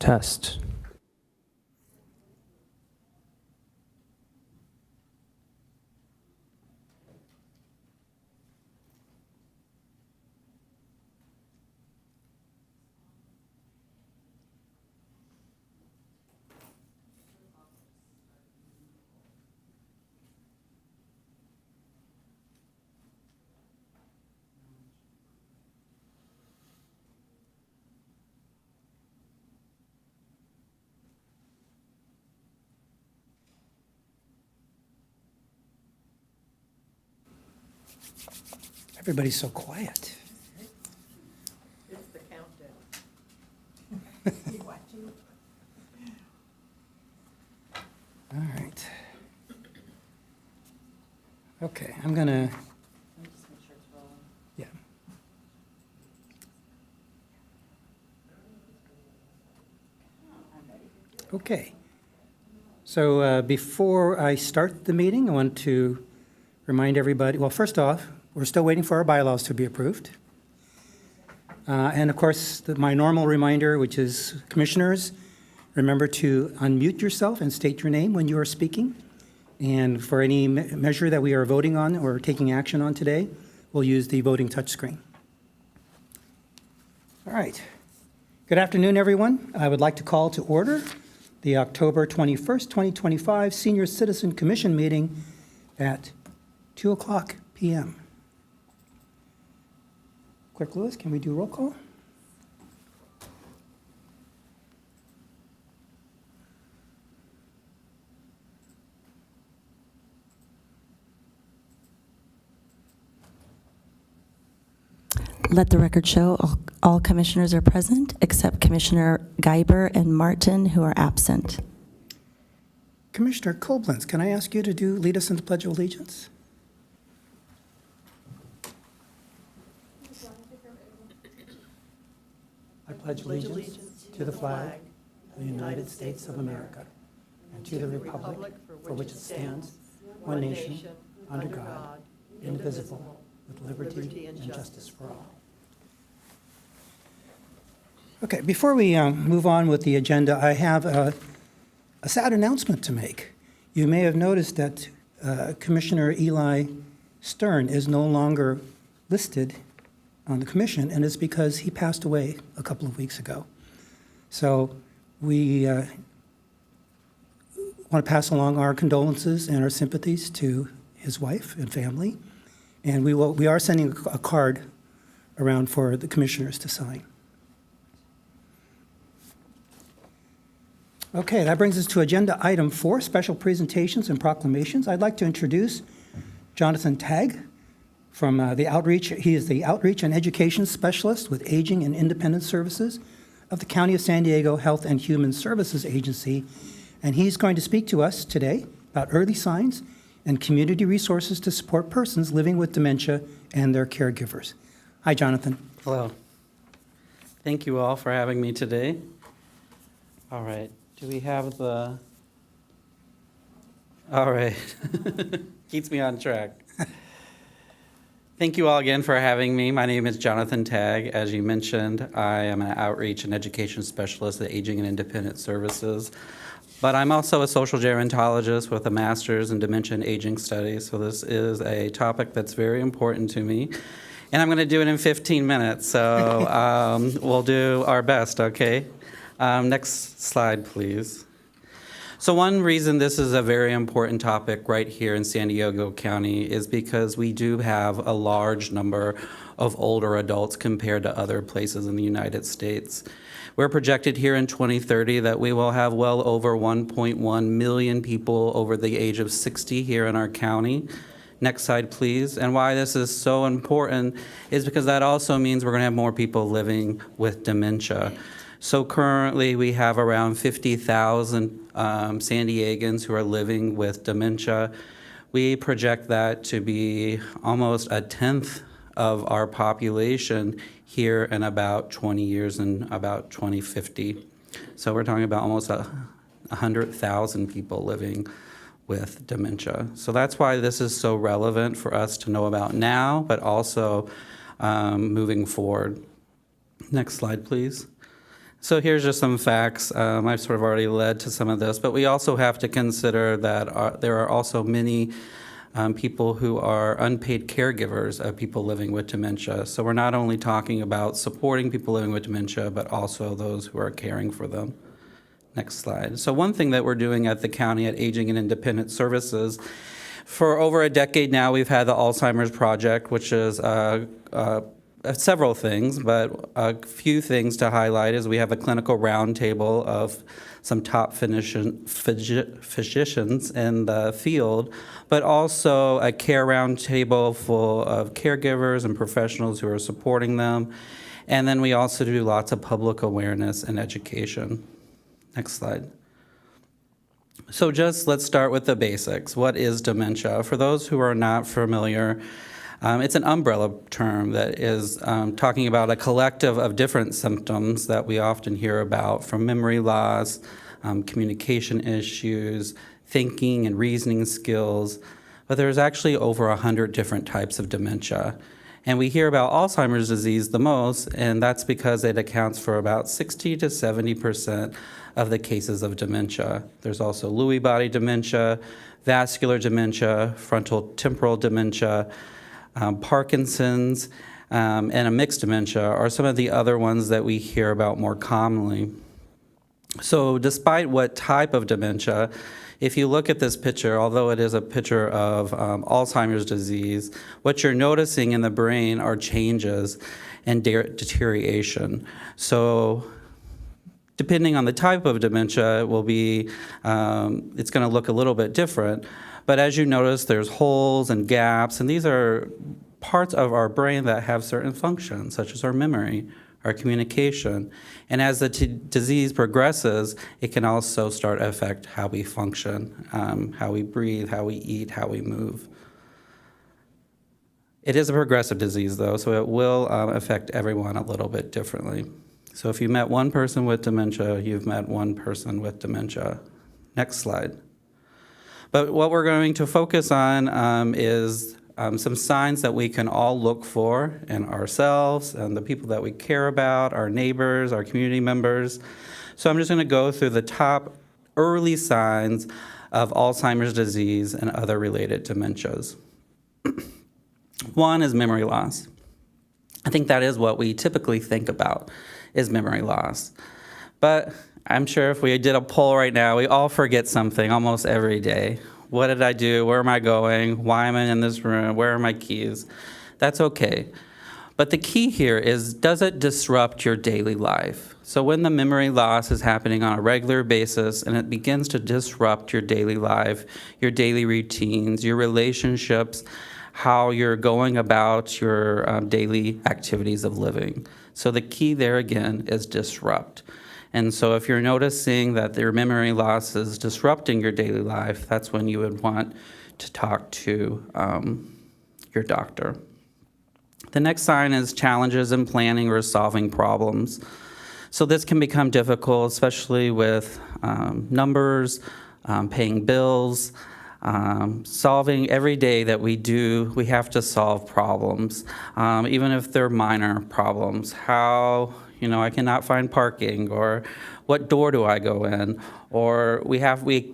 Test. Everybody's so quiet. It's the countdown. You watching? All right. Okay, I'm gonna, Let me just make sure it's rolling. yeah. Okay. So before I start the meeting, I want to remind everybody, well, first off, we're still waiting for our bylaws to be approved. And of course, my normal reminder, which is commissioners, remember to unmute yourself and state your name when you are speaking. And for any measure that we are voting on or taking action on today, we'll use the voting touchscreen. All right. Good afternoon, everyone. I would like to call to order the October 21st, 2025 Senior Citizen Commission meeting at 2:00 p.m. Clerk Lewis, can we do roll call? Let the record show all commissioners are present except Commissioner Geiber and Martin, who are absent. Commissioner Koblenz, can I ask you to lead us in the Pledge of Allegiance? I pledge allegiance to the flag of the United States of America and to the republic for which it stands, one nation, under God, indivisible, with liberty and justice for all. Okay, before we move on with the agenda, I have a sad announcement to make. You may have noticed that Commissioner Eli Stern is no longer listed on the commission, and it's because he passed away a couple of weeks ago. So we want to pass along our condolences and our sympathies to his wife and family, and we are sending a card around for the commissioners to sign. Okay, that brings us to agenda item 4, special presentations and proclamations. I'd like to introduce Jonathan Tagg from the Outreach. He is the Outreach and Education Specialist with Aging and Independent Services of the County of San Diego Health and Human Services Agency. And he's going to speak to us today about early signs and community resources to support persons living with dementia and their caregivers. Hi, Jonathan. Hello. Thank you all for having me today. All right. Do we have the... All right. Keeps me on track. Thank you all again for having me. My name is Jonathan Tagg. As you mentioned, I am an outreach and education specialist at Aging and Independent Services, but I'm also a social gerontologist with a master's in dementia and aging studies, so this is a topic that's very important to me. And I'm going to do it in 15 minutes, so we'll do our best, okay? Next slide, please. So one reason this is a very important topic right here in San Diego County is because we do have a large number of older adults compared to other places in the United States. We're projected here in 2030 that we will have well over 1.1 million people over the age of 60 here in our county. Next slide, please. And why this is so important is because that also means we're going to have more people living with dementia. So currently we have around 50,000 San Diegans who are living with dementia. We project that to be almost a tenth of our population here in about 20 years, in about 2050. So we're talking about almost 100,000 people living with dementia. So that's why this is so relevant for us to know about now, but also moving forward. Next slide, please. So here's just some facts. I've sort of already led to some of this, but we also have to consider that there are also many people who are unpaid caregivers of people living with dementia. So we're not only talking about supporting people living with dementia, but also those who are caring for them. Next slide. So one thing that we're doing at the county at Aging and Independent Services, for over a decade now, we've had the Alzheimer's Project, which is several things, but a few things to highlight is we have a clinical roundtable of some top physicians in the field, but also a care roundtable full of caregivers and professionals who are supporting them. And then we also do lots of public awareness and education. Next slide. So let's start with the basics. What is dementia? For those who are not familiar, it's an umbrella term that is talking about a collective of different symptoms that we often hear about, from memory loss, communication issues, thinking and reasoning skills. But there's actually over 100 different types of dementia. And we hear about Alzheimer's disease the most, and that's because it accounts for about 60 to 70% of the cases of dementia. There's also Lewy body dementia, vascular dementia, frontal temporal dementia, Parkinson's, and a mixed dementia are some of the other ones that we hear about more commonly. So despite what type of dementia, if you look at this picture, although it is a picture of Alzheimer's disease, what you're noticing in the brain are changes and deterioration. So depending on the type of dementia, it will be, it's going to look a little bit different. But as you notice, there's holes and gaps, and these are parts of our brain that have certain functions, such as our memory, our communication. And as the disease progresses, it can also start to affect how we function, how we breathe, how we eat, how we move. It is a progressive disease, though, so it will affect everyone a little bit differently. So if you met one person with dementia, you've met one person with dementia. Next slide. But what we're going to focus on is some signs that we can all look for in ourselves and the people that we care about, our neighbors, our community members. So I'm just going to go through the top early signs of Alzheimer's disease and other related dementias. One is memory loss. I think that is what we typically think about, is memory loss. But I'm sure if we did a poll right now, we all forget something almost every day. What did I do? Where am I going? Why am I in this room? Where are my keys? That's okay. But the key here is, does it disrupt your daily life? So when the memory loss is happening on a regular basis and it begins to disrupt your daily life, your daily routines, your relationships, how you're going about your daily activities of living. So the key there again is disrupt. And so if you're noticing that your memory loss is disrupting your daily life, that's when you would want to talk to your doctor. The next sign is challenges in planning or solving problems. So this can become difficult, especially with numbers, paying bills, solving every day that we do, we have to solve problems, even if they're minor problems. How, I cannot find parking, or what door do I go in? Or we have to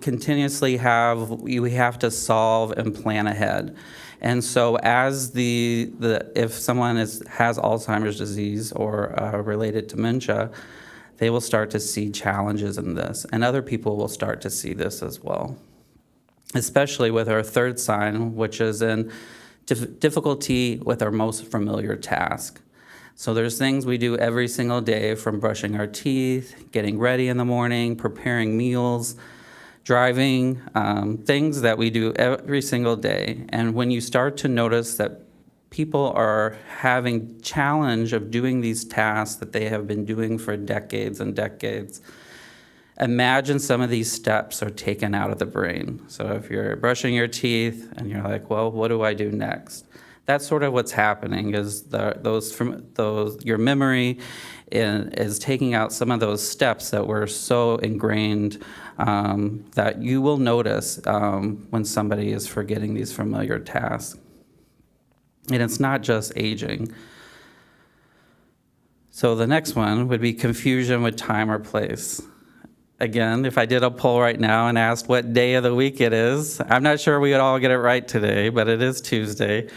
solve and plan ahead. And so as if someone has Alzheimer's disease or related dementia, they will start to see challenges in this, and other people will start to see this as well. Especially with our third sign, which is in difficulty with our most familiar task. So there's things we do every single day, from brushing our teeth, getting ready in the morning, preparing meals, driving, things that we do every single day. And when you start to notice that people are having challenge of doing these tasks that they have been doing for decades and decades, imagine some of these steps are taken out of the brain. So if you're brushing your teeth and you're like, well, what do I do next? That's sort of what's happening, is your memory is taking out some of those steps that were so ingrained that you will notice when somebody is forgetting these familiar tasks. And it's not just aging. So the next one would be confusion with time or place. Again, if I did a poll right now and asked what day of the week it is, I'm not sure we would all get it right today, but it is Tuesday.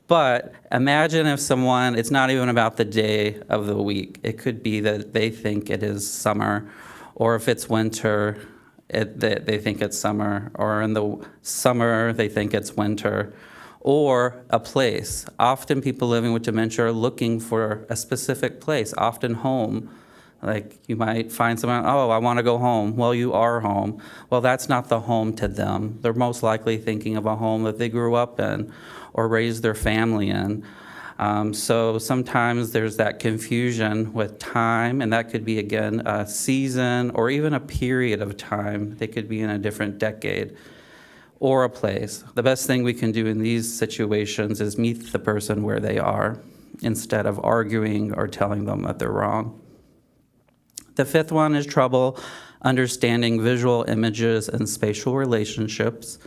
But imagine if someone, it's not even about the day of the week. It could be that they think it is summer, or if it's winter, they think it's summer, or in the summer, they think it's winter, or a place. Often people living with dementia are looking for a specific place, often home. Like you might find someone, oh, I want to go home. Well, you are home. Well, that's not the home to them. They're most likely thinking of a home that they grew up in or raised their family in. So sometimes there's that confusion with time, and that could be, again, a season or even a period of time. They could be in a different decade or a place. The best thing we can do in these situations is meet the person where they are instead of arguing or telling them that they're wrong. The fifth one is trouble understanding visual images and spatial relationships.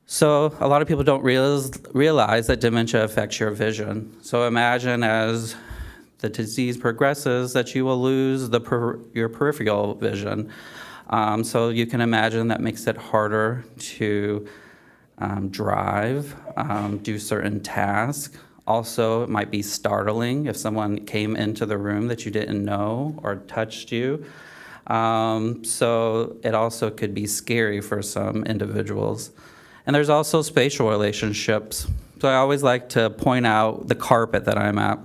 So a lot of people don't realize that dementia affects your vision. So imagine as the disease progresses that you will lose your peripheral vision. So you can imagine that makes it harder to drive, do certain tasks. Also, it might be startling if someone came into the room that you didn't know or touched you. So it also could be scary for some individuals. And there's also spatial relationships. So I always like to point out the carpet that I'm at.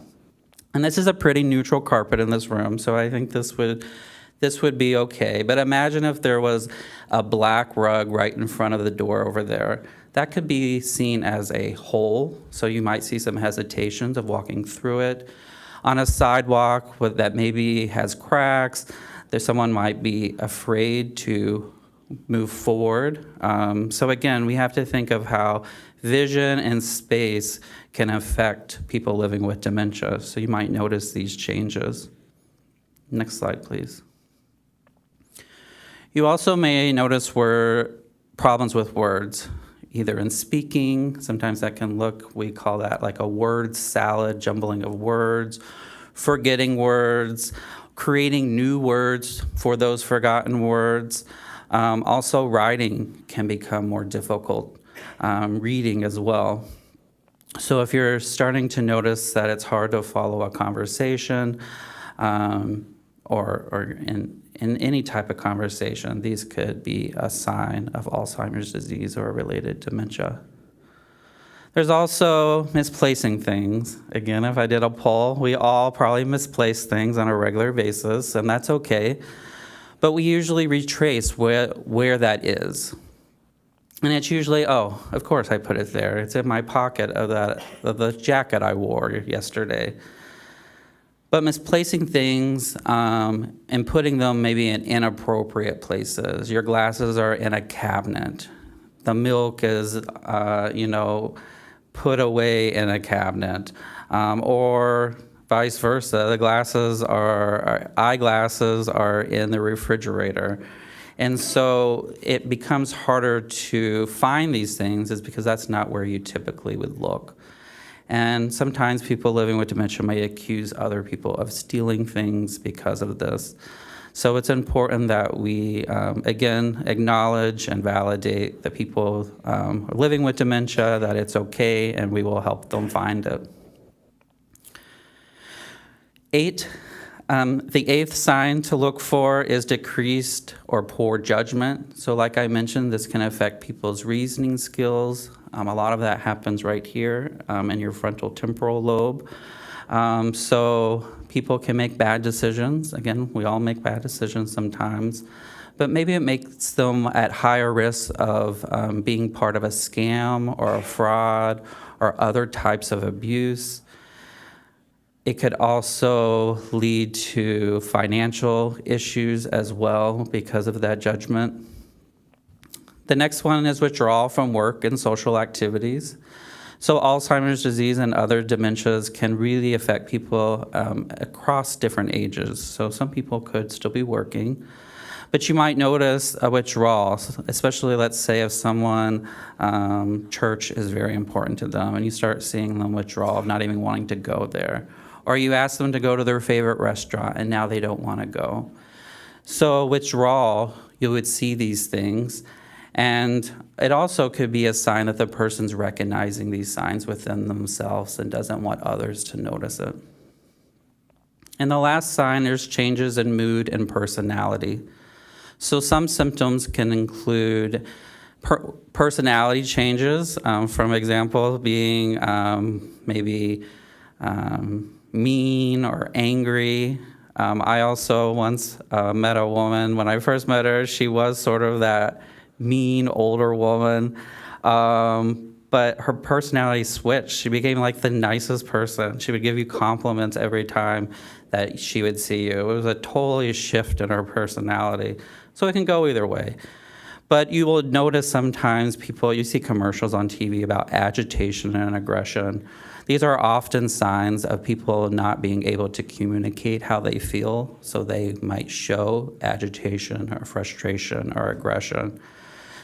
And this is a pretty neutral carpet in this room, so I think this would be okay. But imagine if there was a black rug right in front of the door over there. That could be seen as a hole, so you might see some hesitations of walking through it. On a sidewalk that maybe has cracks, someone might be afraid to move forward. So again, we have to think of how vision and space can affect people living with dementia. So you might notice these changes. Next slide, please. You also may notice problems with words, either in speaking. Sometimes that can look, we call that like a word salad, jumbling of words, forgetting words, creating new words for those forgotten words. Also, writing can become more difficult, reading as well. So if you're starting to notice that it's hard to follow a conversation, or in any type of conversation, these could be a sign of Alzheimer's disease or related dementia. There's also misplacing things. Again, if I did a poll, we all probably misplace things on a regular basis, and that's okay. But we usually retrace where that is. And it's usually, oh, of course I put it there. It's in my pocket of the jacket I wore yesterday. But misplacing things and putting them maybe in inappropriate places. Your glasses are in a cabinet. The milk is, put away in a cabinet. Or vice versa, eyeglasses are in the refrigerator. And so it becomes harder to find these things is because that's not where you typically would look. And sometimes people living with dementia may accuse other people of stealing things because of this. So it's important that we, again, acknowledge and validate the people living with dementia, that it's okay, and we will help them find it. The eighth sign to look for is decreased or poor judgment. So like I mentioned, this can affect people's reasoning skills. A lot of that happens right here in your frontal temporal lobe. So people can make bad decisions. Again, we all make bad decisions sometimes. But maybe it makes them at higher risk of being part of a scam or a fraud or other types of abuse. It could also lead to financial issues as well because of that judgment. The next one is withdrawal from work and social activities. So Alzheimer's disease and other dementias can really affect people across different ages. So some people could still be working, but you might notice a withdrawal, especially let's say if someone, church is very important to them and you start seeing them withdraw of not even wanting to go there. Or you ask them to go to their favorite restaurant and now they don't want to go. So withdrawal, you would see these things. And it also could be a sign that the person's recognizing these signs within themselves and doesn't want others to notice it. And the last sign, there's changes in mood and personality. So some symptoms can include personality changes, from example, being maybe mean or angry. I also once met a woman. When I first met her, she was sort of that mean older woman, but her personality switched. She became like the nicest person. She would give you compliments every time that she would see you. It was a totally shift in her personality. So it can go either way. But you will notice sometimes you see commercials on TV about agitation and aggression. These are often signs of people not being able to communicate how they feel, so they might show agitation or frustration or aggression.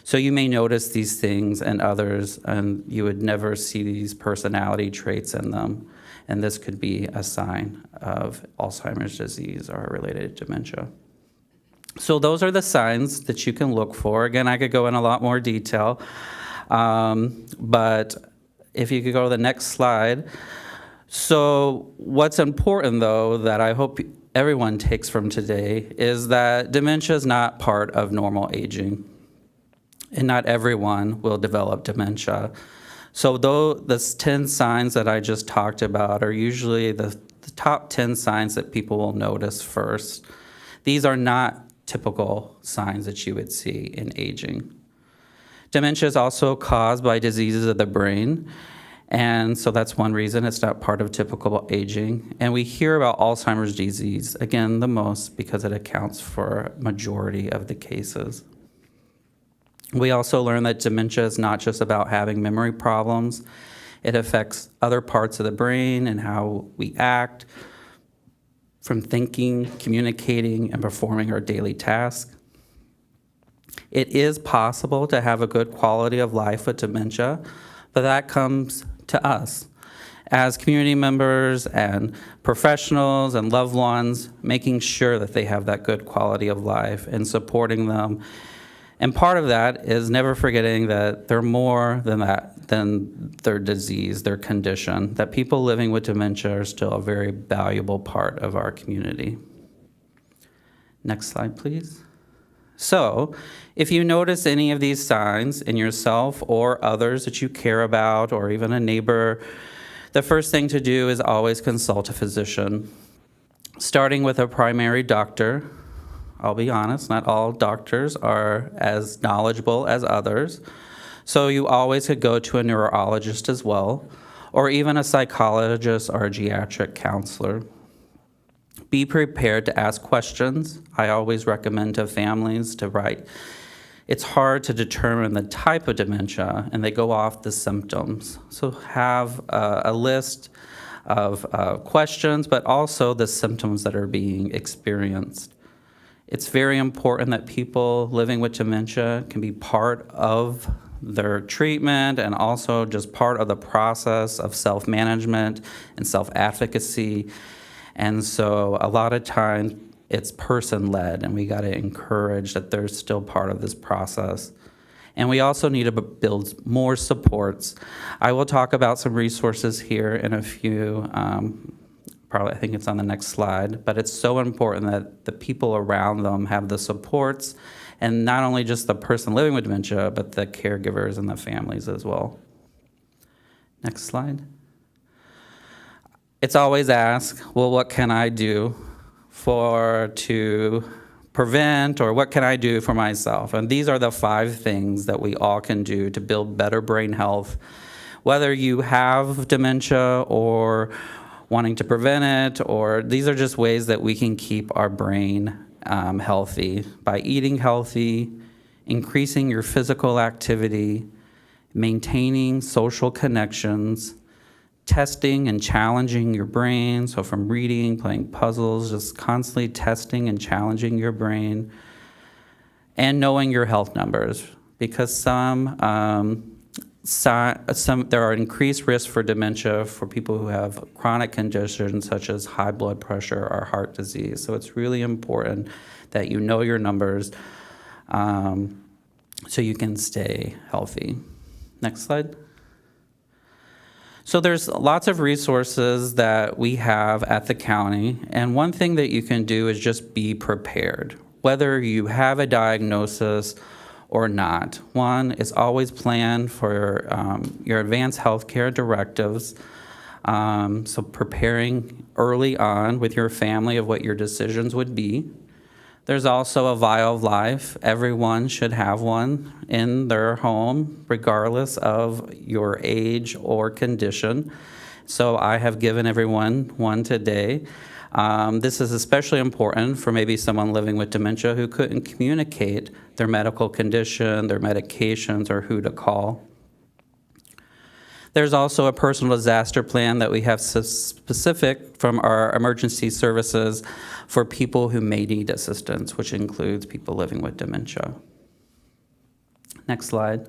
So you may notice these things in others, and you would never see these personality traits in them. And this could be a sign of Alzheimer's disease or related dementia. So those are the signs that you can look for. Again, I could go in a lot more detail, but if you could go to the next slide. So what's important, though, that I hope everyone takes from today is that dementia is not part of normal aging, and not everyone will develop dementia. So though the 10 signs that I just talked about are usually the top 10 signs that people will notice first, these are not typical signs that you would see in aging. Dementia is also caused by diseases of the brain, and so that's one reason it's not part of typical aging. And we hear about Alzheimer's disease, again, the most because it accounts for a majority of the cases. We also learn that dementia is not just about having memory problems. It affects other parts of the brain and how we act, from thinking, communicating, and performing our daily tasks. It is possible to have a good quality of life with dementia, but that comes to us as community members and professionals and loved ones, making sure that they have that good quality of life and supporting them. And part of that is never forgetting that they're more than that, than their disease, their condition, that people living with dementia are still a very valuable part of our community. Next slide, please. So, if you notice any of these signs in yourself or others that you care about, or even a neighbor, the first thing to do is always consult a physician, starting with a primary doctor. I'll be honest, not all doctors are as knowledgeable as others. So you always could go to a neurologist as well, or even a psychologist or a geriatric counselor. Be prepared to ask questions. I always recommend to families to write. It's hard to determine the type of dementia, and they go off the symptoms. So have a list of questions, but also the symptoms that are being experienced. It's very important that people living with dementia can be part of their treatment and also just part of the process of self-management and self-advocacy. And so a lot of times it's person-led, and we got to encourage that they're still part of this process. And we also need to build more supports. I will talk about some resources here in a few probably, I think it's on the next slide, but it's so important that the people around them have the supports, and not only just the person living with dementia, but the caregivers and the families as well. Next slide. It's always asked, well, what can I do to prevent, or what can I do for myself? And these are the 5 things that we all can do to build better brain health, whether you have dementia or wanting to prevent it, or these are just ways that we can keep our brain healthy by eating healthy, increasing your physical activity, maintaining social connections, testing and challenging your brain. So from reading, playing puzzles, just constantly testing and challenging your brain, and knowing your health numbers, because some there are increased risks for dementia for people who have chronic conditions such as high blood pressure or heart disease. So it's really important that you know your numbers so you can stay healthy. Next slide. So there's lots of resources that we have at the county, and one thing that you can do is just be prepared, whether you have a diagnosis or not. One is always plan for your advanced healthcare directives, so preparing early on with your family of what your decisions would be. There's also a vial of life. Everyone should have one in their home, regardless of your age or condition. So I have given everyone one today. This is especially important for maybe someone living with dementia who couldn't communicate their medical condition, their medications, or who to call. There's also a personal disaster plan that we have specific from our emergency services for people who may need assistance, which includes people living with dementia. Next slide.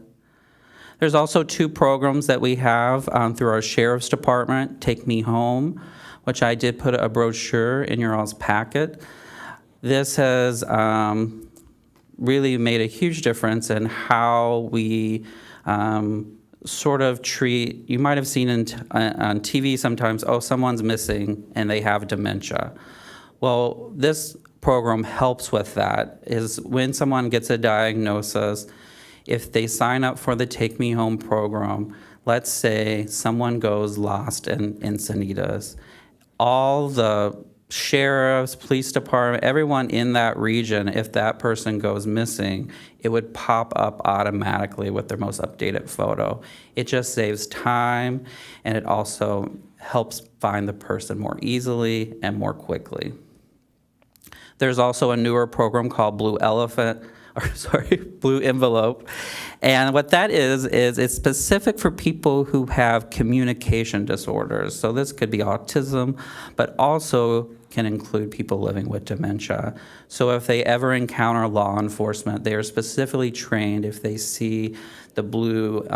There's also 2 programs that we have through our Sheriff's Department, Take Me Home, which I did put a brochure in your all's packet. This has really made a huge difference in how we sort of treat, you might have seen on TV sometimes, oh, someone's missing and they have dementia. Well, this program helps with that, is when someone gets a diagnosis, if they sign up for the Take Me Home program, let's say someone goes lost in Encinitas, all the sheriffs, police department, everyone in that region, if that person goes missing, it would pop up automatically with their most updated photo. It just saves time, and it also helps find the person more easily and more quickly. There's also a newer program called Blue Envelope. And what that is it's specific for people who have communication disorders. So this could be autism, but also can include people living with dementia. So if they ever encounter law enforcement, they are specifically trained if they see the blue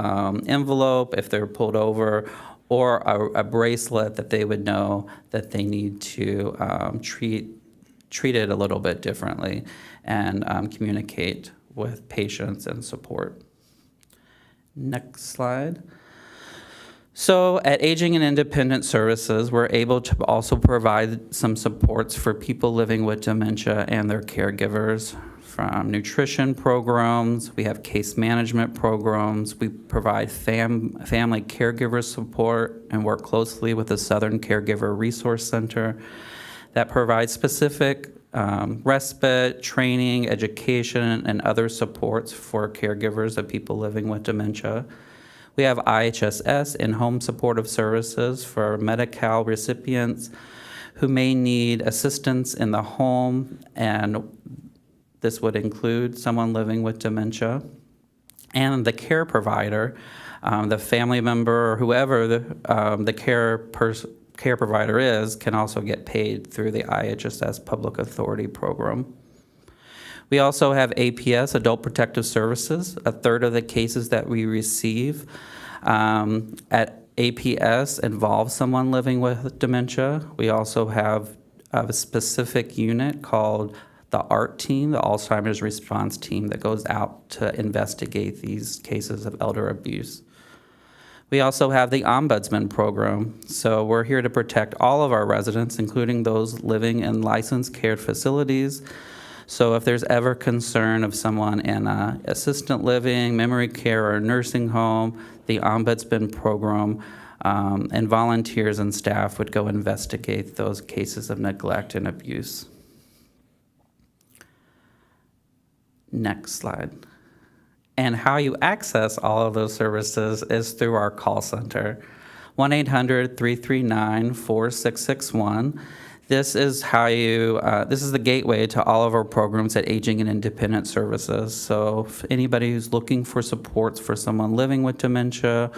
envelope, if they're pulled over, or a bracelet, that they would know that they need to treat it a little bit differently and communicate with patients and support. Next slide. So at Aging and Independent Services, we're able to also provide some supports for people living with dementia and their caregivers, from nutrition programs. We have case management programs. We provide family caregiver support and work closely with the Southern Caregiver Resource Center that provides specific respite, training, education, and other supports for caregivers of people living with dementia. We have IHSS, in-home supportive services, for Medi-Cal recipients who may need assistance in the home, and this would include someone living with dementia. And the care provider, the family member or whoever the care provider is, can also get paid through the IHSS Public Authority program. We also have APS, Adult Protective Services. A third of the cases that we receive at APS involve someone living with dementia. We also have a specific unit called the ART team, the Alzheimer's Response Team, that goes out to investigate these cases of elder abuse. We also have the Ombudsman program. So we're here to protect all of our residents, including those living in licensed care facilities. So if there's ever concern of someone in assisted living, memory care, or nursing home, the Ombudsman program and volunteers and staff would go investigate those cases of neglect and abuse. Next slide. And how you access all of those services is through our call center, 1-800-339-4661. This is how this is the gateway to all of our programs at Aging and Independent Services. So if anybody who's looking for supports for someone living with dementia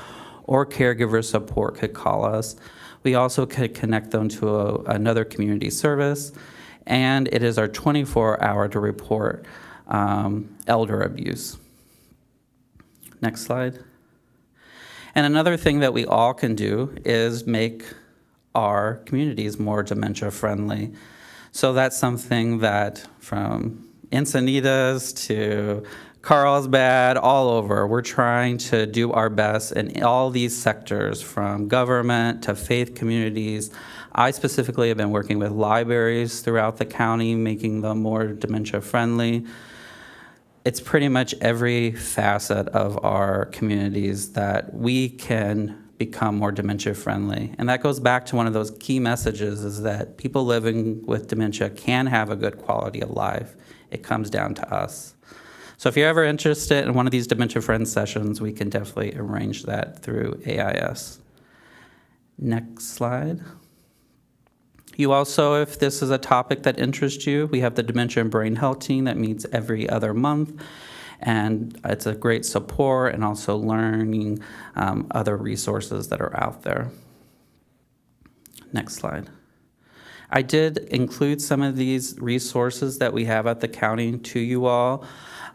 or caregiver support could call us. We also could connect them to another community service, and it is our 24-hour to report elder abuse. Next slide. And another thing that we all can do is make our communities more dementia-friendly. So that's something that from Encinitas to Carlsbad, all over, we're trying to do our best in all these sectors, from government to faith communities. I specifically have been working with libraries throughout the county, making them more dementia-friendly. It's pretty much every facet of our communities that we can become more dementia-friendly. And that goes back to one of those key messages, is that people living with dementia can have a good quality of life. It comes down to us. So if you're ever interested in one of these Dementia Friends sessions, we can definitely arrange that through AIS. Next slide. You also, if this is a topic that interests you, we have the Dementia and Brain Health team that meets every other month. And it's a great support and also learning other resources that are out there. Next slide. I did include some of these resources that we have at the county to you all.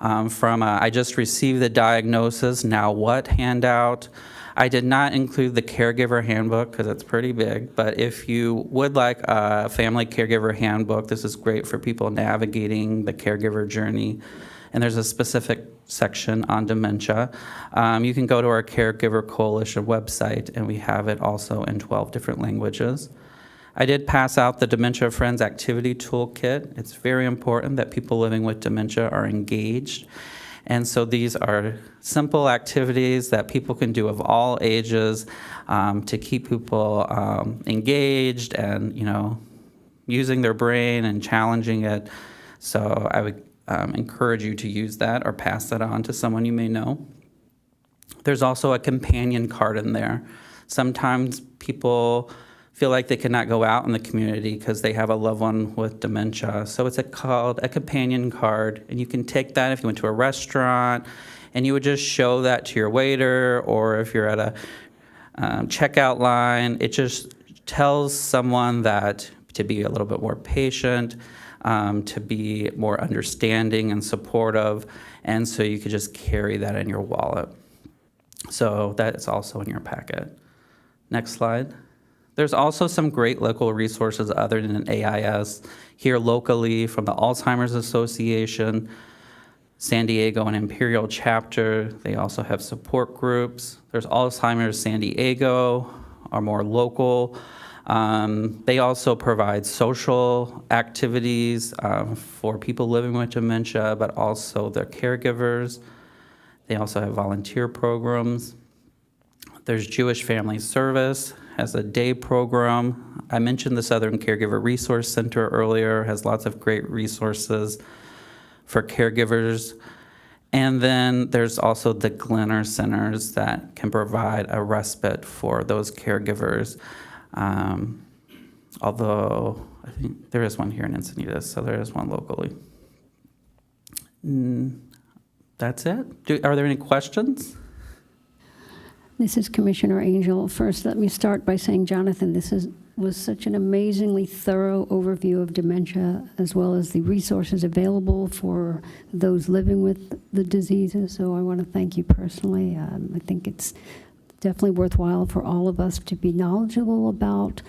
I just received the diagnosis, now what handout. I did not include the caregiver handbook because it's pretty big, but if you would like a family caregiver handbook, this is great for people navigating the caregiver journey. And there's a specific section on dementia. You can go to our Caregiver Coalition website, and we have it also in 12 different languages. I did pass out the Dementia Friends Activity Toolkit. It's very important that people living with dementia are engaged. And so these are simple activities that people can do of all ages to keep people engaged and, using their brain and challenging it. So I would encourage you to use that or pass that on to someone you may know. There's also a companion card in there. Sometimes people feel like they cannot go out in the community because they have a loved one with dementia. So it's called a companion card, and you can take that if you went to a restaurant, and you would just show that to your waiter, or if you're at a checkout line. It just tells someone that to be a little bit more patient, to be more understanding and supportive, and so you could just carry that in your wallet. So that is also in your packet. Next slide. There's also some great local resources other than AIS here locally from the Alzheimer's Association, San Diego and Imperial chapter. They also have support groups. There's Alzheimer's San Diego, are more local. They also provide social activities for people living with dementia, but also their caregivers. They also have volunteer programs. There's Jewish Family Service, has a day program. I mentioned the Southern Caregiver Resource Center earlier, has lots of great resources for caregivers. And then there's also the Glenner Centers that can provide a respite for those caregivers. Although I think there is one here in Encinitas, so there is one locally. That's it. Are there any questions? This is Commissioner Angel. First, let me start by saying, Jonathan, was such an amazingly thorough overview of dementia, as well as the resources available for those living with the diseases. So I want to thank you personally. I think it's definitely worthwhile for all of us to be knowledgeable about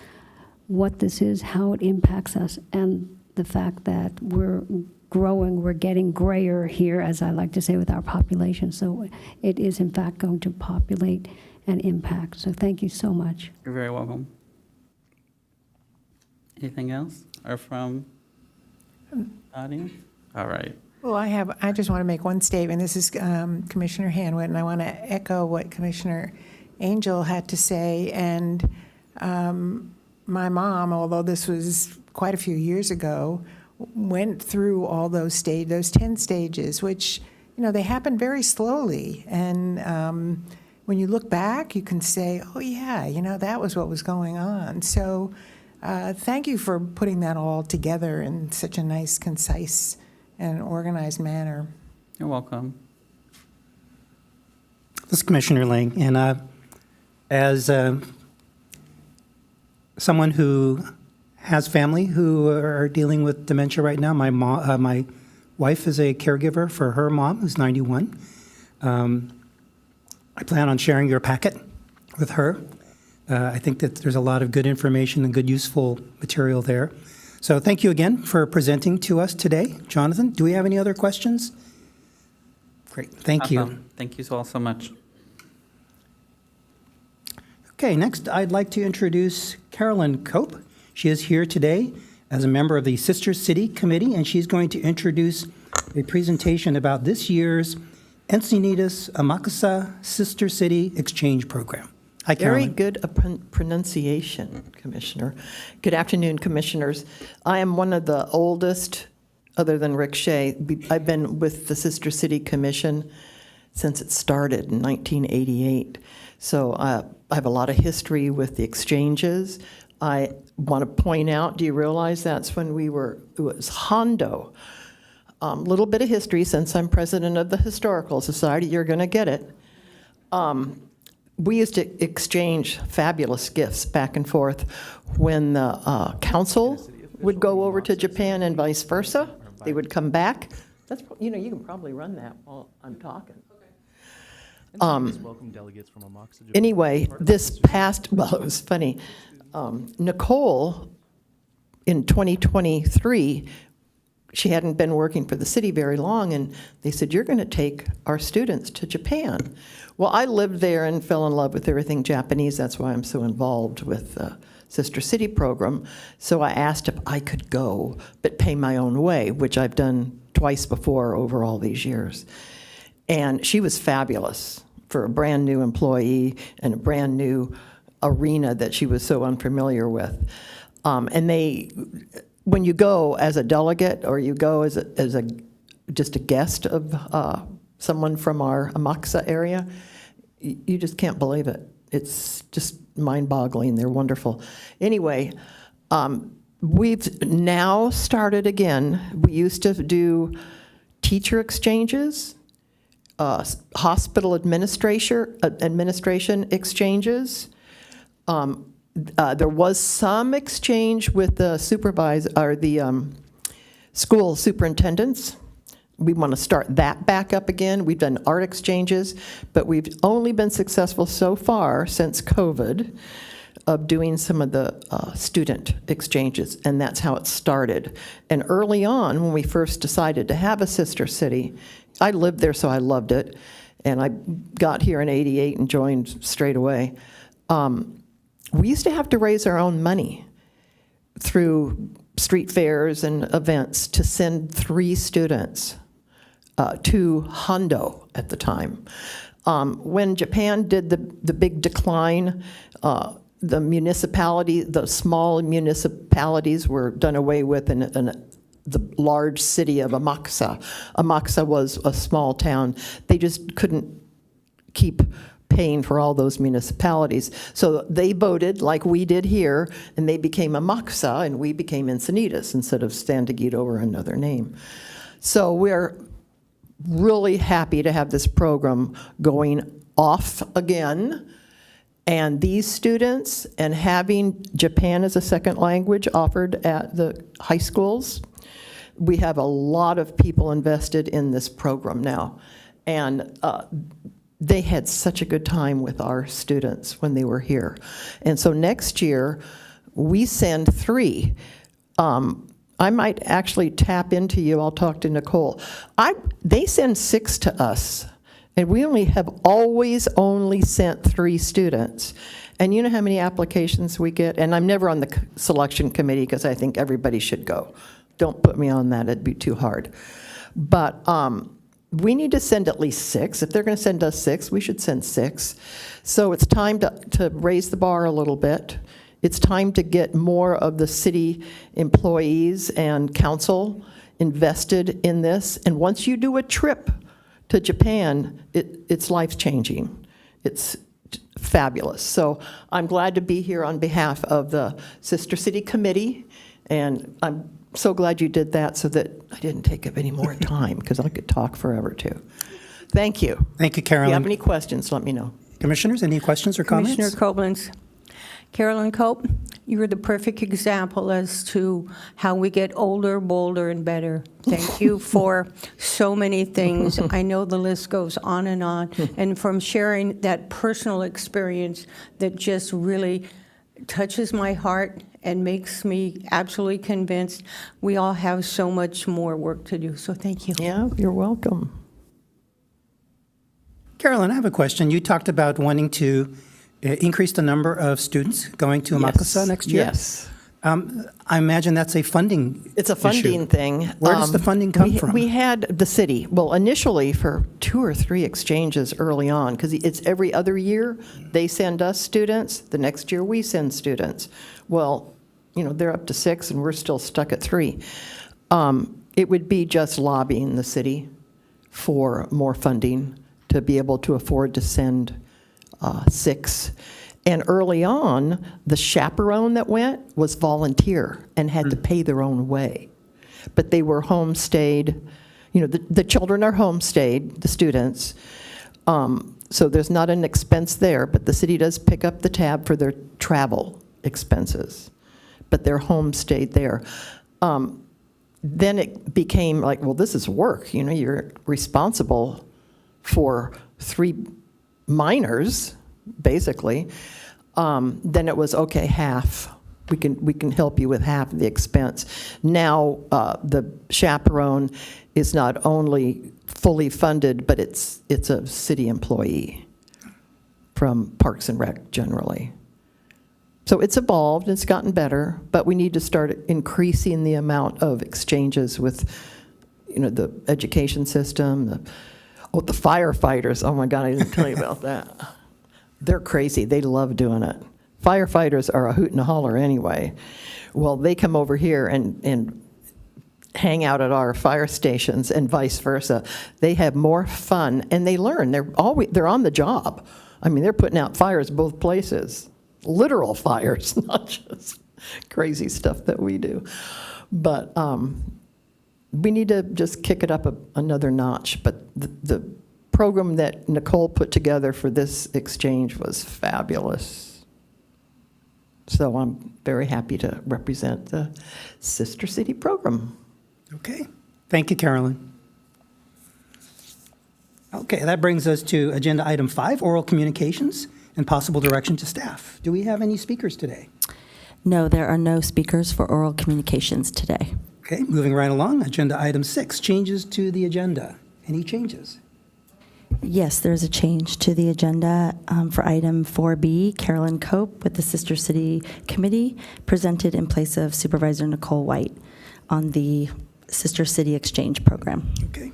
what this is, how it impacts us, and the fact that we're growing, we're getting grayer here, as I like to say, with our population. So it is, in fact, going to populate and impact. So thank you so much. You're very welcome. Anything else? Or from the audience? All right. Well, I just want to make one statement. This is Commissioner Hanwit, and I want to echo what Commissioner Angel had to say. And my mom, although this was quite a few years ago, went through all those 10 stages, which, they happen very slowly. And when you look back, you can say, oh, yeah, that was what was going on. So thank you for putting that all together in such a nice, concise, and organized manner. You're welcome. This is Commissioner Lang, and as someone who has family who are dealing with dementia right now, my wife is a caregiver for her mom, who's 91. I plan on sharing your packet with her. I think that there's a lot of good information and good useful material there. So thank you again for presenting to us today. Jonathan, do we have any other questions? Great, thank you. Awesome. Thank you all so much. Okay, next I'd like to introduce Carolyn Cope. She is here today as a member of the Sister City Committee, and she's going to introduce a presentation about this year's Encinitas Amakasa Sister City Exchange Program. Hi, Very Carolyn. good pronunciation, Commissioner. Good afternoon, Commissioners. I am one of the oldest, other than Rick Shea. I've been with the Sister City Commission since it started in 1988. So I have a lot of history with the exchanges. I want to point out, do you realize that's when it was Hondo. Little bit of history, since I'm president of the Historical Society, you're going to get it. We used to exchange fabulous gifts back and forth when the council would go over to Japan and vice versa. They would come back. You can probably run that while I'm talking. Welcome delegates from Amakasa, Japan. Anyway, this past, well, it was funny. Nicole, in 2023, she hadn't been working for the city very long, and they said, you're going to take our students to Japan. Well, I lived there and fell in love with everything Japanese. That's why I'm so involved with the Sister City program. So I asked if I could go, but pay my own way, which I've done twice before over all these years. And she was fabulous for a brand new employee and a brand new arena that she was so unfamiliar with. When you go as a delegate or you go as just a guest of someone from our Amakasa area, you just can't believe it. It's just mind-boggling. They're wonderful. Anyway, we've now started again. We used to do teacher exchanges, hospital administration exchanges. There was some exchange with the school superintendents. We want to start that back up again. We've done art exchanges, but we've only been successful so far since COVID of doing some of the student exchanges, and that's how it started. And early on, when we first decided to have a sister city, I lived there, so I loved it, and I got here in '88 and joined straight away. We used to have to raise our own money through street fairs and events to send 3 students to Hondo at the time. When Japan did the big decline, the small municipalities were done away with in the large city of Amakasa. Amakasa was a small town. They just couldn't keep paying for all those municipalities. So they voted like we did here, and they became Amakasa, and we became Encinitas instead of Standigito or another name. So we're really happy to have this program going off again. And these students, and having Japan as a second language offered at the high schools, we have a lot of people invested in this program now. And they had such a good time with our students when they were here. And so next year, we send 3. I might actually tap into you. I'll talk to Nicole. They send 6 to us, and we have always only sent 3 students. And you know how many applications we get? And I'm never on the selection committee because I think everybody should go. Don't put me on that. It'd be too hard. But we need to send at least 6. If they're going to send us 6, we should send 6. So it's time to raise the bar a little bit. It's time to get more of the city employees and council invested in this. And once you do a trip to Japan, it's life-changing. It's fabulous. So I'm glad to be here on behalf of the Sister City Committee, and I'm so glad you did that so that I didn't take up any more time, because I could talk forever, too. Thank you. Thank you, If you have Carolyn. any questions, let me know. Commissioners, any questions or comments? Commissioner Koblenz, Carolyn Cope, you're the perfect example as to how we get older, bolder, and better. Thank you for so many things. I know the list goes on, and from sharing that personal experience that just really touches my heart and makes me absolutely convinced we all have so much more work to do. So thank you. Yeah, you're welcome. Carolyn, I have a question. You talked about wanting to increase the number of students going to Amakasa next year. Yes. I imagine that's a funding It's a funding issue. thing. Where does the funding come from? We had the city, well, initially for 2 or 3 exchanges early on, because it's every other year, they send us students, the next year we send students. Well, they're up to 6 and we're still stuck at 3. It would be just lobbying the city for more funding to be able to afford to send 6. And early on, the chaperone that went was volunteer and had to pay their own way. But they were homestayed, the children are homestayed, the students. So there's not an expense there, but the city does pick up the tab for their travel expenses. But they're homestayed there. Then it became like, well, this is work. You're responsible for 3 minors, basically. Then it was, okay, half. We can help you with half of the expense. Now the chaperone is not only fully funded, but it's a city employee from Parks and Rec generally. So it's evolved, it's gotten better, but we need to start increasing the amount of exchanges with, the education system, the firefighters. Oh my God, I didn't tell you about that. They're crazy. They love doing it. Firefighters are a hoot and a holler anyway. Well, they come over here and hang out at our fire stations and vice versa. They have more fun and they learn. They're on the job. I mean, they're putting out fires both places. Literal fires, not just crazy stuff that we do. But we need to just kick it up another notch. But the program that Nicole put together for this exchange was fabulous. So I'm very happy to represent the Sister City program. Okay. Thank you, Carolyn. Okay, that brings us to agenda item 5, oral communications and possible direction to staff. Do we have any speakers today? No, there are no speakers for oral communications today. Okay, moving right along, agenda item 6, changes to the agenda. Any changes? Yes, there's a change to the agenda for item 4B, Carolyn Cope with the Sister City Committee, presented in place of Supervisor Nicole White on the Sister City Exchange Program. Okay.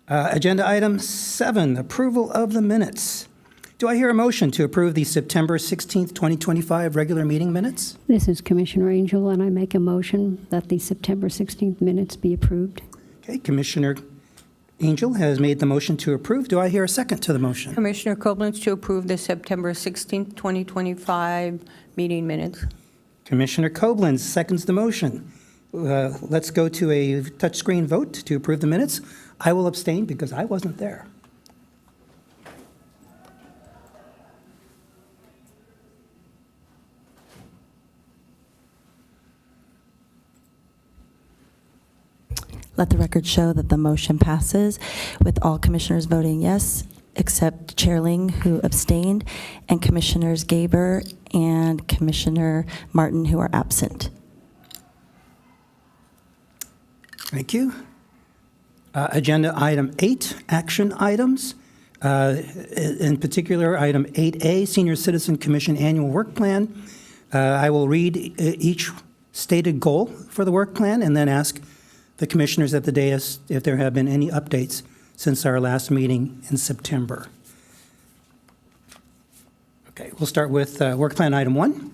Agenda item 7, approval of the minutes. Do I hear a motion to approve the September 16th, 2025 regular meeting minutes? This is Commissioner Angel, and I make a motion that the September 16th minutes be approved. Okay, Commissioner Angel has made the motion to approve. Do I hear a second to the motion? Commissioner Koblenz to approve the September 16th, 2025 meeting minutes. Commissioner Koblenz seconds the motion. Let's go to a touchscreen vote to approve the minutes. I will abstain because I wasn't there. Let the record show that the motion passes with all commissioners voting yes, except Chair Ling, who abstained, and Commissioners Gaber and Commissioner Martin, who are absent. Thank you. Agenda item 8, action items. In particular, item 8A, Senior Citizen Commission Annual Work Plan. I will read each stated goal for the work plan and then ask the commissioners at the dais if there have been any updates since our last meeting in September. Okay, we'll start with work plan item 1.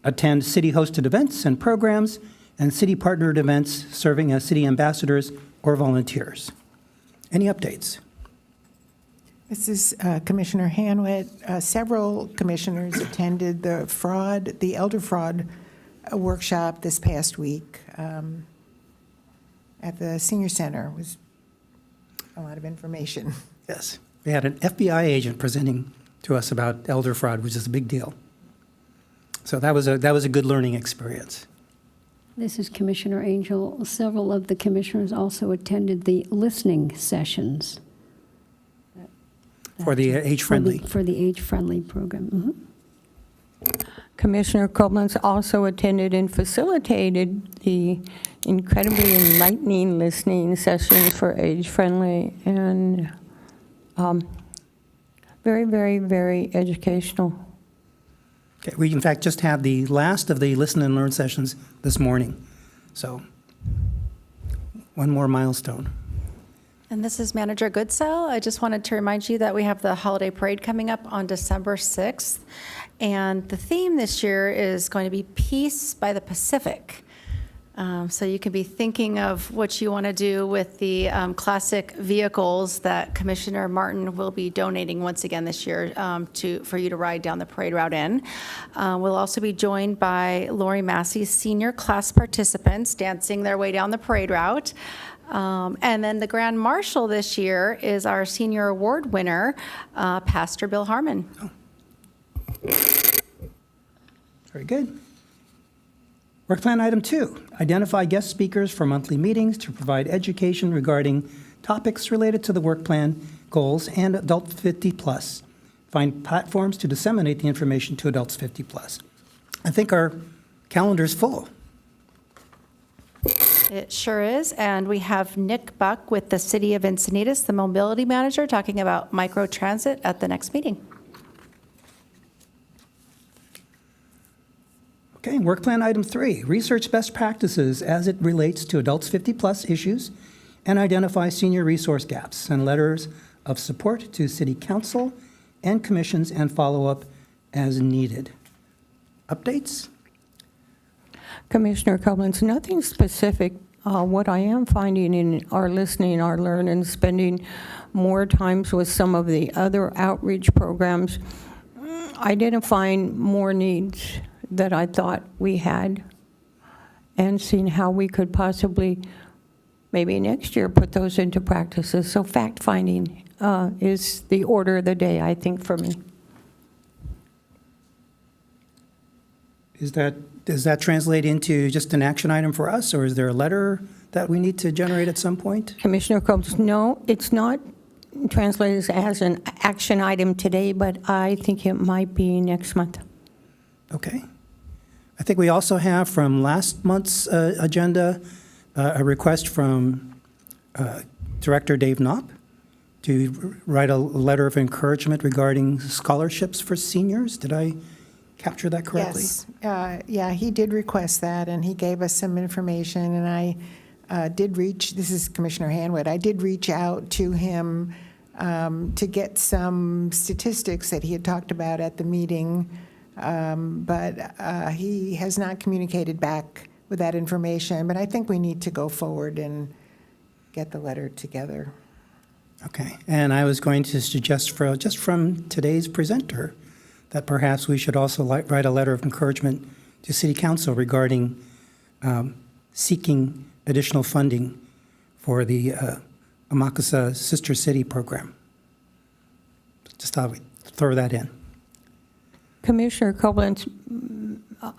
Attend city-hosted events and programs and city-partnered events serving as city ambassadors or volunteers. Any updates? This is Commissioner Hanwett. Several commissioners attended the elder fraud workshop this past week at the senior center. It was a lot of information. Yes. We had an FBI agent presenting to us about elder fraud, which is a big deal. So that was a good learning experience. This is Commissioner Angel. Several of the commissioners also attended the listening sessions. For the age-friendly. For the age-friendly program. Mhm. Commissioner Koblenz also attended and facilitated the incredibly enlightening listening session for age-friendly and very, very, very educational. Okay, we in fact just had the last of the listen and learn sessions this morning. So one more milestone. And this is Manager Goodsell. I just wanted to remind you that we have the holiday parade coming up on December 6th. And the theme this year is going to be Peace by the Pacific. So you can be thinking of what you want to do with the classic vehicles that Commissioner Martin will be donating once again this year for you to ride down the parade route in. We'll also be joined by Lori Massey's senior class participants dancing their way down the parade route. And then the Grand Marshal this year is our senior award winner, Pastor Bill Harmon. Very good. Work plan item 2, identify guest speakers for monthly meetings to provide education regarding topics related to the work plan, goals, and adult 50 plus. Find platforms to disseminate the information to adults 50 plus. I think our calendar's full. It sure is. And we have Nick Buck with the City of Encinitas, the mobility manager, talking about microtransit at the next meeting. Okay, work plan item 3, research best practices as it relates to adults 50 plus issues and identify senior resource gaps and letters of support to city council and commissions and follow up as needed. Updates? Commissioner Koblenz, nothing specific. What I am finding in our listening, our learn, and spending more times with some of the other outreach programs, identifying more needs that I thought we had and seeing how we could possibly, maybe next year, put those into practices. So fact-finding is the order of the day, I think, for me. Does that translate into just an action item for us, or is there a letter that we need to generate at some point? Commissioner Combs, no, it's not translated as an action item today, but I think it might be next month. Okay. I think we also have from last month's agenda a request from Director Dave Knopp to write a letter of encouragement regarding scholarships for seniors. Did I capture that correctly? Yes. Yeah, he did request that, and he gave us some information, and I did reach, this is Commissioner Hanwood, I did reach out to him to get some statistics that he had talked about at the meeting, but he has not communicated back with that information, but I think we need to go forward and get the letter together. Okay. And I was going to suggest, just from today's presenter, that perhaps we should also write a letter of encouragement to City Council regarding seeking additional funding for the Amakasa Sister City program. Just thought we'd throw that in. Commissioner Koblenz,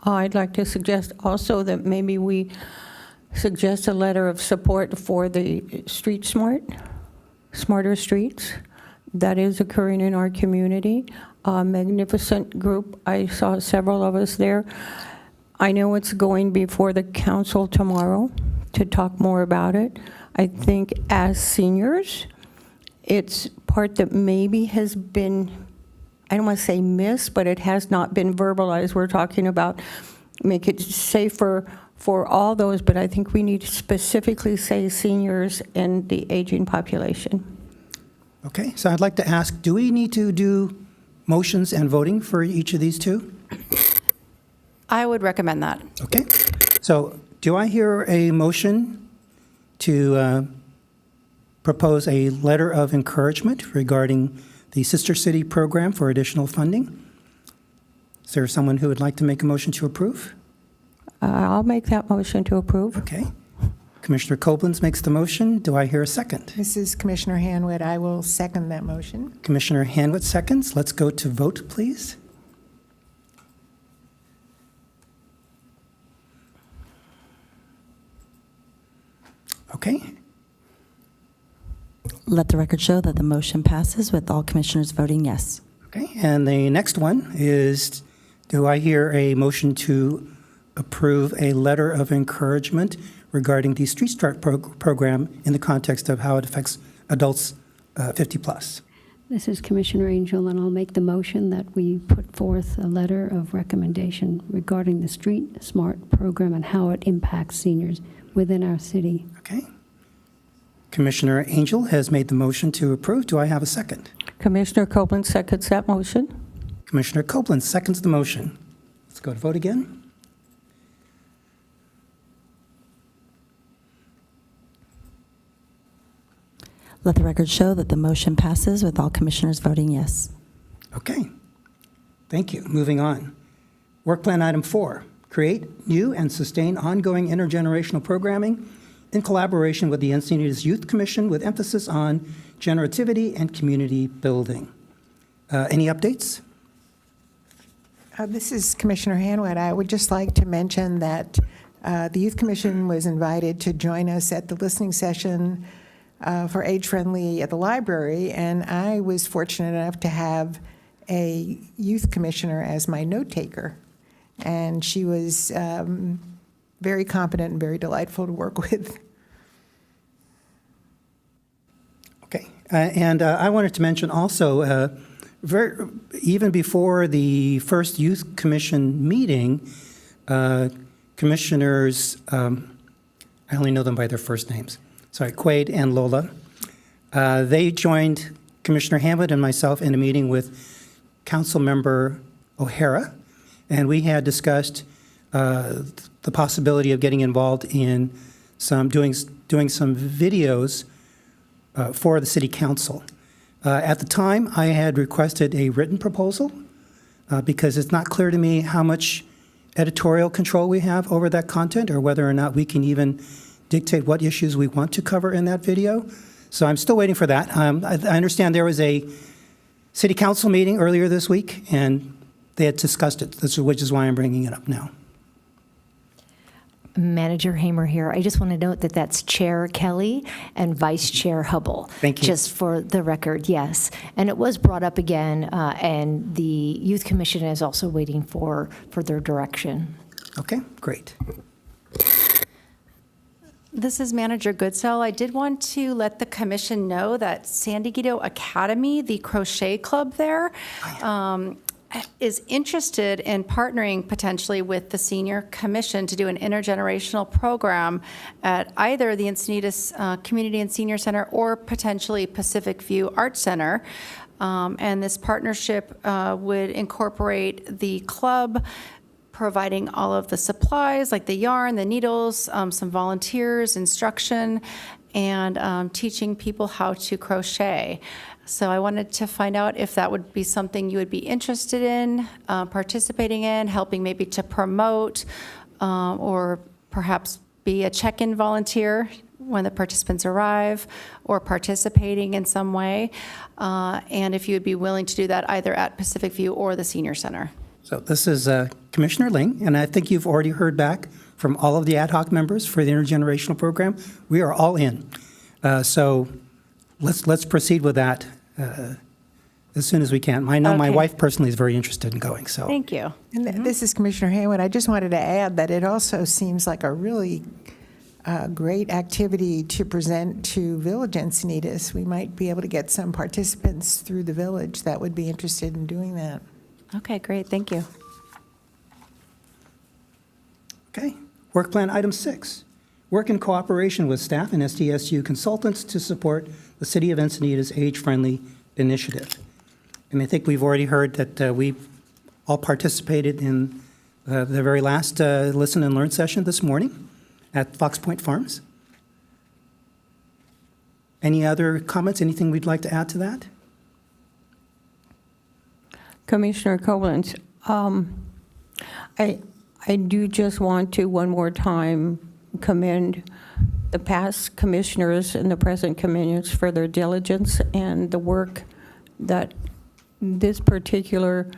I'd like to suggest also that maybe we suggest a letter of support for the Street Smarter Streets that is occurring in our community. A magnificent group. I saw several of us there. I know it's going before the council tomorrow to talk more about it. I think as seniors, it's part that maybe has been, I don't want to say missed, but it has not been verbalized. We're talking about make it safer for all those, but I think we need to specifically say seniors and the aging population. Okay, so I'd like to ask, do we need to do motions and voting for each of these two? I would recommend that. Okay, so do I hear a motion to propose a letter of encouragement regarding the Sister City program for additional funding? Is there someone who would like to make a motion to approve? I'll make that motion to approve. Okay. Commissioner Koblenz makes the motion. Do I hear a second? This is Commissioner Hanwood. I will second that motion. Commissioner Hanwood seconds. Let's go to vote, please. Okay, Let the record show that the motion passes with all commissioners voting yes. okay. And the next one is, do I hear a motion to approve a letter of encouragement regarding the Street Start program in the context of how it affects adults 50 plus? This is Commissioner Angel, and I'll make the motion that we put forth a letter of recommendation regarding the Street Smart program and how it impacts seniors within our city. Okay. Commissioner Angel has made the motion to approve. Do I have a second? Commissioner Copeland seconds that motion. Commissioner Copeland seconds the motion. Let's go to vote again. Let the record show that the motion passes with all commissioners voting yes. Okay. Thank you. Moving on. Work plan item 4, create new and sustain ongoing intergenerational programming in collaboration with the Encinitas Youth Commission with emphasis on generativity and community building. Any updates? This is Commissioner Hanwett. I would just like to mention that the Youth Commission was invited to join us at the listening session for Age Friendly at the library, and I was fortunate enough to have a youth commissioner as my note taker. And she was very competent and very delightful to work with. Okay. And I wanted to mention also, even before the first Youth Commission meeting, commissioners, I only know them by their first names, sorry, Quaid and Lola, they joined Commissioner Hammond and myself in a meeting with Councilmember O'Hara, and we had discussed the possibility of getting involved in doing some videos for the City Council. At the time, I had requested a written proposal because it's not clear to me how much editorial control we have over that content or whether or not we can even dictate what issues we want to cover in that video. So I'm still waiting for that. I understand there was a City Council meeting earlier this week, and they had discussed it, which is why I'm bringing it up now. Manager Hamer here. I just want to note that that's Chair Kelly and Vice Chair Hubble. Thank you. Just for the record, yes. And it was brought up again, and the Youth Commission is also waiting for further direction. Okay, great. This is Manager Goodsell. I did want to let the commission know that San Diego Academy, the crochet club there, is interested in partnering potentially with the Senior Commission to do an intergenerational program at either the Encinitas Community and Senior Center or potentially Pacific View Art Center. And this partnership would incorporate the club providing all of the supplies like the yarn, the needles, some volunteers, instruction, and teaching people how to crochet. So I wanted to find out if that would be something you would be interested in, participating in, helping maybe to promote, or perhaps be a check-in volunteer when the participants arrive, or participating in some way, and if you would be willing to do that either at Pacific View or the Senior Center. So this is Commissioner Ling, and I think you've already heard back from all of the ad hoc members for the intergenerational program. We are all in. So let's proceed with that as soon as we can. I know my Okay. wife personally is very interested in going, so. Thank you. And this is Commissioner Haywood. I just wanted to add that it also seems like a really great activity to present to Village Encinitas. We might be able to get some participants through the village that would be interested in doing that. Okay, great, thank you. Okay. Work plan item 6. Work in cooperation with staff and SDSU consultants to support the City of Encinitas Age-Friendly Initiative. And I think we've already heard that we've all participated in the very last listen and learn session this morning at Fox Point Farms. Any other comments, anything we'd like to add to that? Commissioner Copeland, I do just want to one more time commend the past commissioners and the present commissioners for their diligence and the work that this particular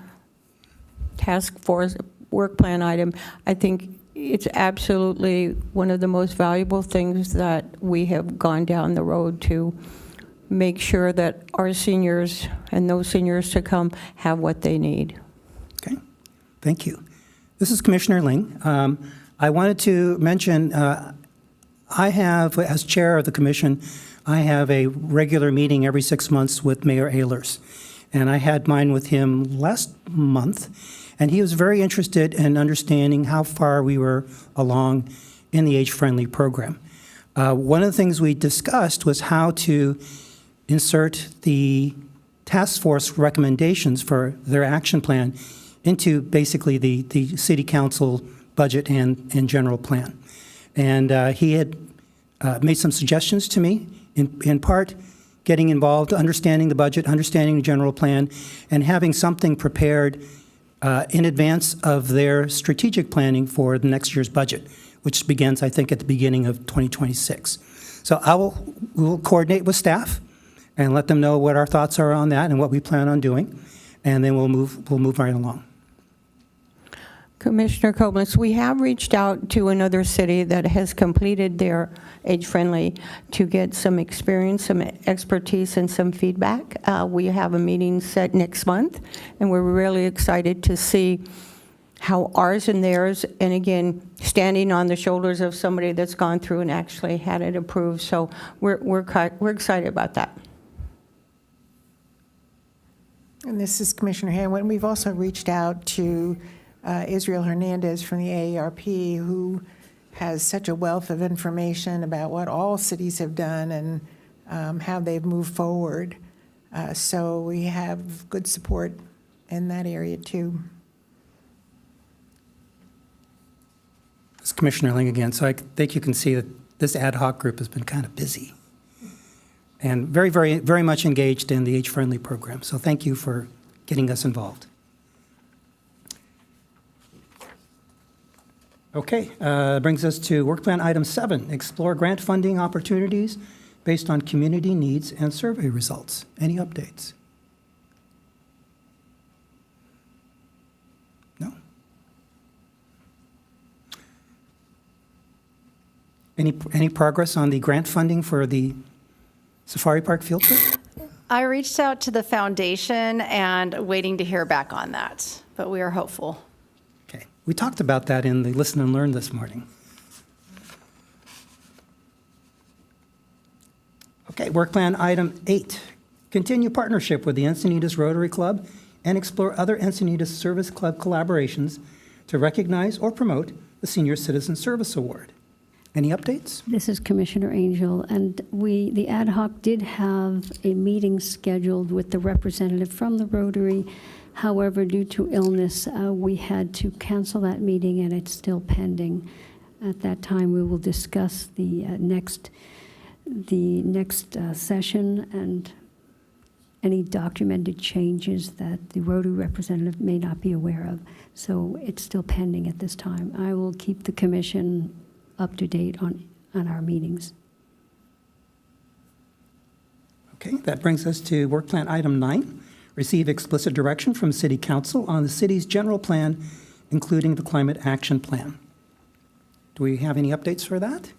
task force work plan item, I think, It's absolutely one of the most valuable things that we have gone down the road to make sure that our seniors and those seniors to come have what they need. Okay, thank you. This is Commissioner Ling. I wanted to mention, I have, as chair of the commission, I have a regular meeting every 6 months with Mayor Ehlers. And I had mine with him last month, and he was very interested in understanding how far we were along in the age-friendly program. One of the things we discussed was how to insert the task force recommendations for their action plan into basically the city council budget and general plan. And he had made some suggestions to me, in part getting involved, understanding the budget, understanding the general plan, and having something prepared in advance of their strategic planning for the next year's budget, which begins, I think, at the beginning of 2026. So we'll coordinate with staff and let them know what our thoughts are on that and what we plan on doing, and then we'll move right along. Commissioner Koblenz, we have reached out to another city that has completed their age-friendly to get some experience, some expertise, and some feedback. We have a meeting set next month, and we're really excited to see how ours and theirs, and again, standing on the shoulders of somebody that's gone through and actually had it approved. So we're excited about that. And this is Commissioner Hanway. We've also reached out to Israel Hernandez from the AARP, who has such a wealth of information about what all cities have done and how they've moved forward. So we have good support in that area, too. It's Commissioner Ling again. So I think you can see that this ad hoc group has been kind of busy and very, very, very much engaged in the age-friendly program. So thank you for getting us involved. Okay, brings us to Work Plan Item 7, explore grant funding opportunities based on community needs and survey results. Any updates? No? Any progress on the grant funding for the Safari Park field trip? I reached out to the foundation and waiting to hear back on that, but we are hopeful. Okay, we talked about that in the Listen and Learn this morning. Okay, Work Plan Item 8, continue partnership with the Encinitas Rotary Club and explore other Encinitas Service Club collaborations to recognize or promote the Senior Citizen Service Award. Any updates? This is Commissioner Angel, and the ad hoc did have a meeting scheduled with the representative from the Rotary. However, due to illness, we had to cancel that meeting, and it's still pending. At that time, we will discuss the next session and any documented changes that the Rotary representative may not be aware of. So it's still pending at this time. I will keep the commission up to date on our meetings. Okay, that brings us to Work Plan Item 9, receive explicit direction from City Council on the city's general plan, including the Climate Action Plan. Do we have any updates for that?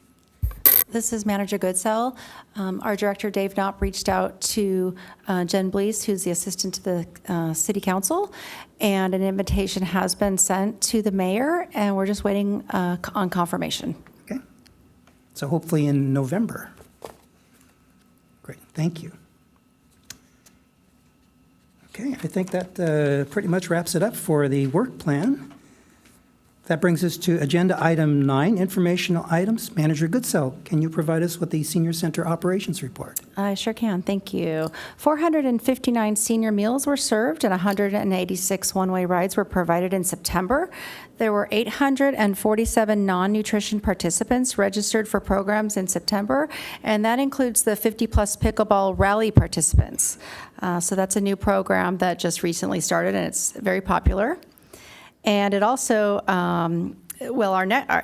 This is Manager Goodsell. Our director, Dave Knopp, reached out to Jen Blees, who's the assistant to the city council, and an invitation has been sent to the mayor, and we're just waiting on confirmation. Okay, so hopefully in November. Great, thank you. Okay, I think that pretty much wraps it up for the work plan. That brings us to Agenda Item 9, informational items. Manager Goodsell, can you provide us with the Senior Center Operations Report? I sure can, thank you. 459 senior meals were served and 186 one-way rides were provided in September. There were 847 non-nutrition participants registered for programs in September, and that includes the 50-plus pickleball rally participants. So that's a new program that just recently started, and it's very popular. And it also, our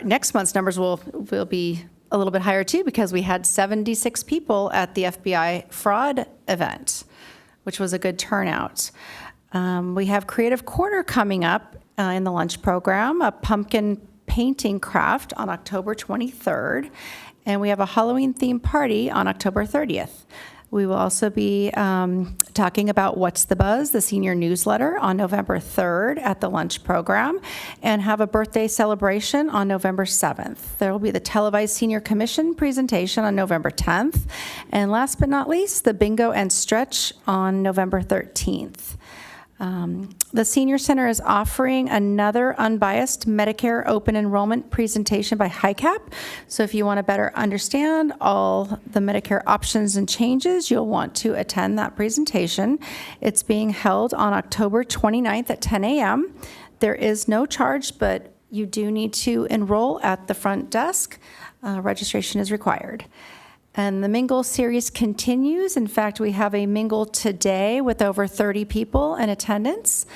next month's numbers will be a little bit higher too, because we had 76 people at the FBI fraud event, which was a good turnout. We have Creative Corner coming up in the lunch program, a pumpkin painting craft on October 23rd, and we have a Halloween themed party on October 30th. We will also be talking about What's the Buzz, the senior newsletter, on November 3rd at the lunch program, and have a birthday celebration on November 7th. There will be the televised senior commission presentation on November 10th, and last but not least, the bingo and stretch on November 13th. The Senior Center is offering another unbiased Medicare open enrollment presentation by HICAP. So if you want to better understand all the Medicare options and changes, you'll want to attend that presentation. It's being held on October 29th at 10 a.m. There is no charge, but you do need to enroll at the front desk. Registration is required. And the Mingle series continues. In fact, we have a Mingle today with over 30 people in attendance.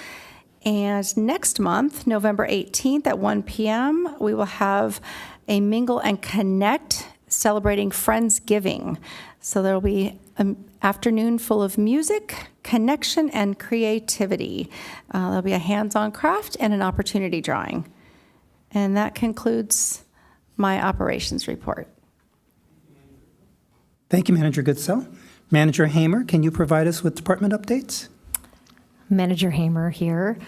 And next month, November 18th at 1 p.m., we will have a Mingle and Connect celebrating Friendsgiving. So there will be an afternoon full of music, connection, and creativity. There'll be a hands-on craft and an opportunity drawing. And that concludes my operations report. Thank you, Manager Goodsell. Manager Hamer, can you provide us with department updates? Manager Hamer here.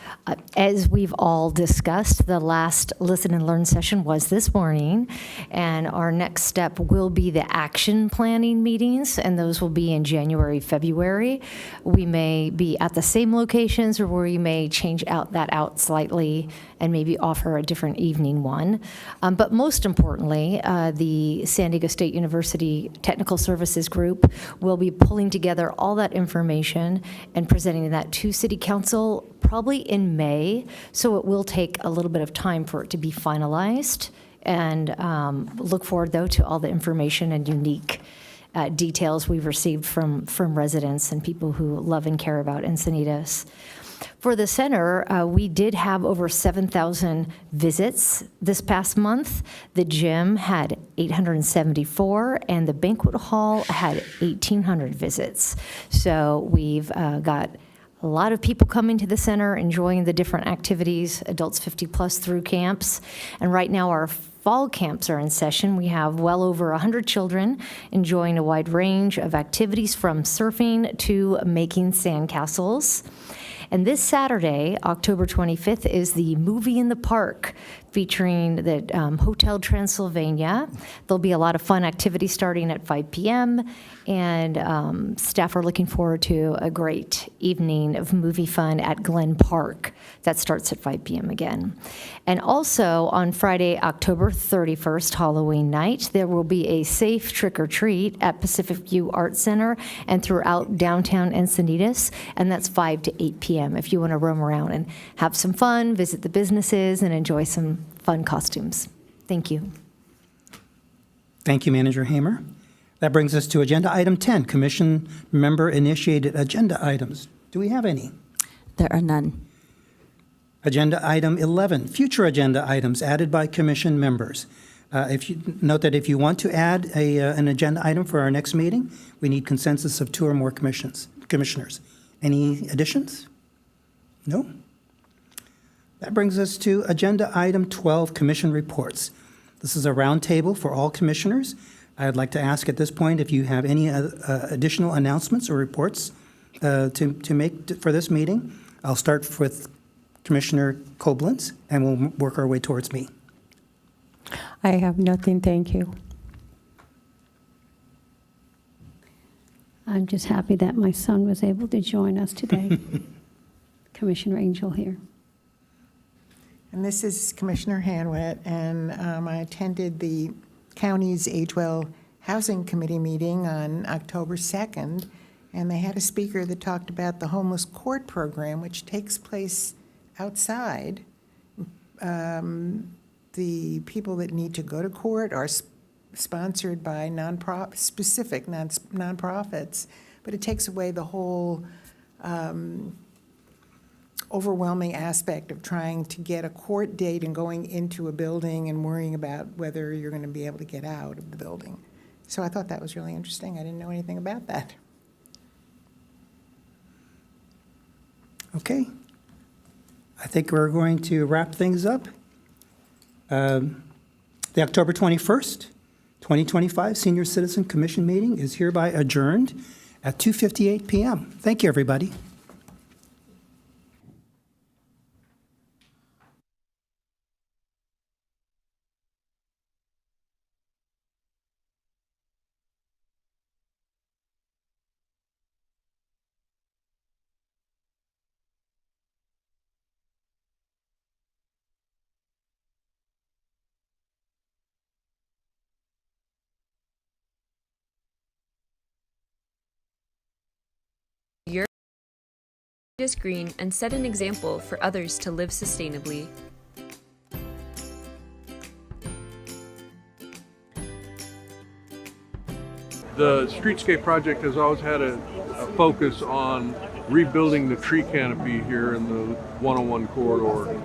As we've all discussed, the last Listen and Learn session was this morning, and our next step will be the action planning meetings, and those will be in January, February. We may be at the same locations, or we may change that slightly and maybe offer a different evening one. But most importantly, the San Diego State University Technical Services Group will be pulling together all that information and presenting that to City Council probably in May, so it will take a little bit of time for it to be finalized. And look forward, though, to all the information and unique details we've received from residents and people who love and care about Encinitas. For the center, we did have over 7,000 visits this past month. The gym had 874, and the banquet hall had 1,800 visits. So we've got a lot of people coming to the center, enjoying the different activities, adults 50 plus through camps. And right now our fall camps are in session. We have well over 100 children enjoying a wide range of activities from surfing to making sandcastles. And this Saturday, October 25th, is the Movie in the Park featuring the Hotel Transylvania. There'll be a lot of fun activities starting at 5 p.m., and staff are looking forward to a great evening of movie fun at Glen Park. That starts at 5 p.m. again. And also on Friday, October 31st, Halloween night, there will be a safe trick-or-treat at Pacific View Art Center and throughout downtown Encinitas, and that's 5 to 8 p.m. if you want to roam around and have some fun, visit the businesses, and enjoy some fun costumes. Thank you. Thank you, Manager Hamer. That brings us to Agenda Item 10, Commission Member-Initiated Agenda Items. Do we have any? There are none. Agenda Item 11, Future Agenda Items added by Commission members. If you note that if you want to add an agenda item for our next meeting, we need consensus of 2 or more commissioners. Any additions? No? That brings us to Agenda Item 12, Commission Reports. This is a roundtable for all commissioners. I'd like to ask at this point if you have any additional announcements or reports to make for this meeting. I'll start with Commissioner Koblenz, and we'll work our way towards me. I have nothing, thank you. I'm just happy that my son was able to join us today. Commissioner Angel here. And this is Commissioner Hanwett, and I attended the county's Age-Well Housing Committee meeting on October 2nd, and they had a speaker that talked about the homeless court program, which takes place outside. The people that need to go to court are sponsored by specific nonprofits, but it takes away the whole overwhelming aspect of trying to get a court date and going into a building and worrying about whether you're going to be able to get out of the building. So I thought that was really interesting. I didn't know anything about that. Okay. I think we're going to wrap things up. The October 21st, 2025 Senior Citizen Commission meeting is hereby adjourned at 2:58 p.m. Thank you, everybody. Is green and set an example for others to live sustainably. The streetscape project has always had a focus on rebuilding the tree canopy here in the 101 corridor.